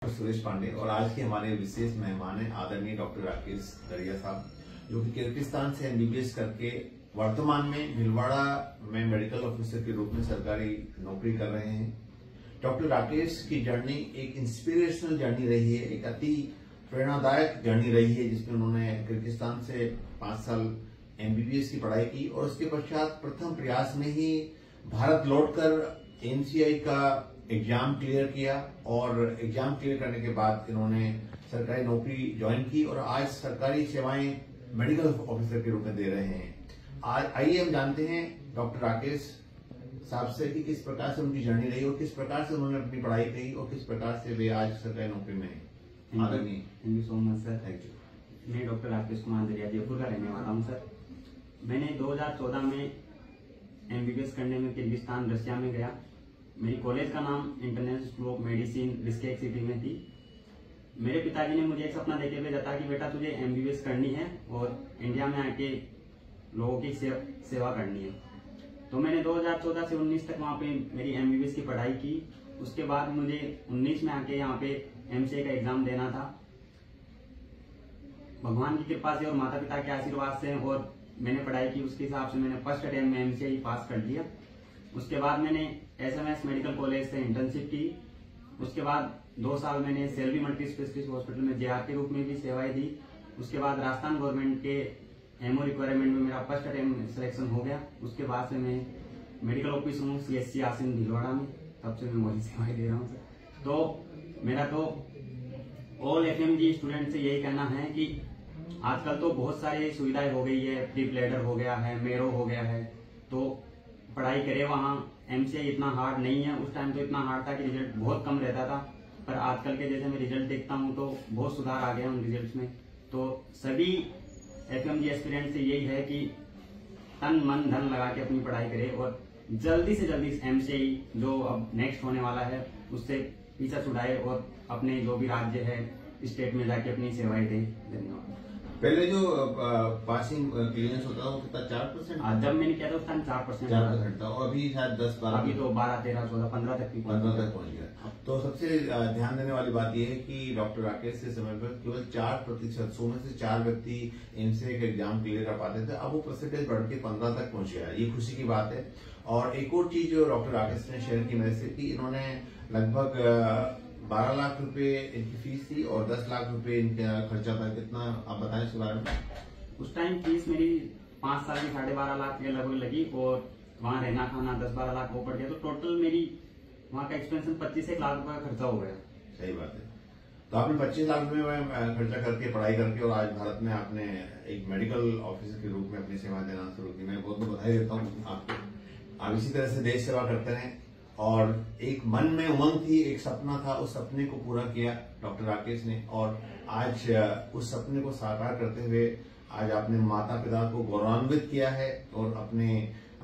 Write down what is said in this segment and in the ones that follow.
Doctor Suresh Pandey और आज के हमारे विशेष मेहमान हैं आदरणीय डॉक्टर राकेश दरिया साहब, जो कि किर्गिस्तान से एमबीबीएस करके वर्तमान में भिलवाड़ा में मेडिकल ऑफिसर के रूप में सरकारी नौकरी कर रहे हैं। डॉक्टर राकेश की जर्नी एक इंस्पिरेशनल जर्नी रही है, एक अति प्रेरणादायक जर्नी रही है, जिसमें उन्होंने किर्गिस्तान से 5 साल एमबीबीएस की पढ़ाई की और उसके पश्चात प्रथम प्रयास में ही भारत लौटकर एनसीआई का एग्जाम क्लियर किया और एग्जाम क्लियर करने के बाद इन्होंने सरकारी नौकरी ज्वाइन की और आज सरकारी सेवाएं मेडिकल ऑफिसर के रूप में दे रहे हैं। आज आइए हम जानते हैं डॉक्टर राकेश साहब से कि किस प्रकार से उनकी जर्नी रही और किस प्रकार से उन्होंने अपनी पढ़ाई की और किस प्रकार से वे आज सरकारी नौकरी में हैं। आदरणीय, thank you so much sir. Thank you. मैं डॉक्टर राकेश कुमार दरिया जयपुर का रहने वाला हूँ सर। मैंने 2014 में एमबीबीएस करने में किर्गिस्तान रशिया में गया। मेरी कॉलेज का नाम international school of medicine Bishkek city में थी। मेरे पिताजी ने मुझे एक सपना देके भेजा था कि बेटा तुझे एमबीबीएस करनी है और इंडिया में आके लोगों की सेवा करनी है। तो मैंने 2014 से 19 तक वहाँ पे मेरी एमबीबीएस की पढ़ाई की। उसके बाद मुझे 19 में आके यहाँ पे एमसीए का एग्जाम देना था। भगवान की कृपा से और माता पिता के आशीर्वाद से और मैंने पढ़ाई की, उसके हिसाब से मैंने फर्स्ट अटेम्प्ट में एमसीए पास कर लिया। उसके बाद मैंने एसएमएस मेडिकल कॉलेज से इंटर्नशिप की। उसके बाद 2 साल मैंने सेल्वी मल्टी स्पेशलिस्ट हॉस्पिटल में जेआर के रूप में भी सेवाएं दी। उसके बाद राजस्थान गवर्नमेंट के एमओ रिक्वायरमेंट में मेरा फर्स्ट अटेम्प्ट सिलेक्शन हो गया। उसके बाद से मैं मेडिकल ऑफिसर हूँ सीएससी आसिन भिलवाड़ा में, तब से मैं वही सेवाएं दे रहा हूँ सर। तो मेरा तो ऑल एफएमजी स्टूडेंट से यही कहना है कि आजकल तो बहुत सारी सुविधाएं हो गई है, प्री प्लेडर हो गया है, मेरो हो गया है, तो पढ़ाई करे। वहाँ एमसीए इतना हार्ड नहीं है, उस टाइम तो इतना हार्ड था कि रिजल्ट बहुत कम रहता था, पर आजकल के जैसे मैं रिजल्ट देखता हूँ तो बहुत सुधार आ गया उन रिजल्ट्स में। तो सभी एफएमजी एस्पिरेंट से यही है कि तन मन धन लगा के अपनी पढ़ाई करे और जल्दी से जल्दी एमसीए जो अब नेक्स्ट होने वाला है उससे पीछा छुड़ाए और अपने जो भी राज्य है स्टेट में जाके अपनी सेवाएं दे। धन्यवाद। पहले जो पासिंग क्लियरेंस होता था वो कितना 4%? जब मैंने किया था उस टाइम 4% था और अभी शायद 10-12, अभी तो 12, 13, 14, 15 तक भी 15 तक पहुंच गया। तो सबसे ध्यान देने वाली बात यह है कि डॉक्टर राकेश के समय पर केवल 4%, 100 में से 4 व्यक्ति एमसीए का एग्जाम क्लियर कर पाते थे। अब वो परसेंटेज बढ़ के 15 तक पहुंच गया। ये खुशी की बात है। और एक और चीज जो डॉक्टर राकेश ने शेयर की मेरे से कि इन्होंने लगभग 12 लाख रुपए इनकी फीस थी और 10 लाख रुपए इनका खर्चा था। कितना आप बताएं इसके बारे में? उस टाइम फीस मेरी 5 साल की 12.5 लाख के लगभग लगी और वहाँ रहना खाना 10-12 लाख वो पड़ गया। तो टोटल मेरी वहाँ का एक्सपेंशन 25 लाख रुपए का खर्चा हो गया। सही बात है। तो आपने 25 लाख रुपए में खर्चा करके पढ़ाई करके और आज भारत में आपने एक मेडिकल ऑफिसर के रूप में अपनी सेवा देना शुरू की। मैं बहुत बहुत बधाई देता हूँ आपको। आप इसी तरह से देश सेवा करते रहें। और एक मन में उमंग थी, एक सपना था, उस सपने को पूरा किया डॉक्टर राकेश ने और आज उस सपने को साकार करते हुए आज आपने माता पिता को गौरवान्वित किया है और अपने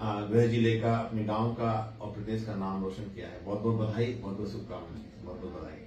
गृह जिले का, अपने गांव का और प्रदेश का नाम रोशन किया है। बहुत बहुत बधाई, बहुत बहुत शुभकामनाएं, बहुत बहुत बधाई।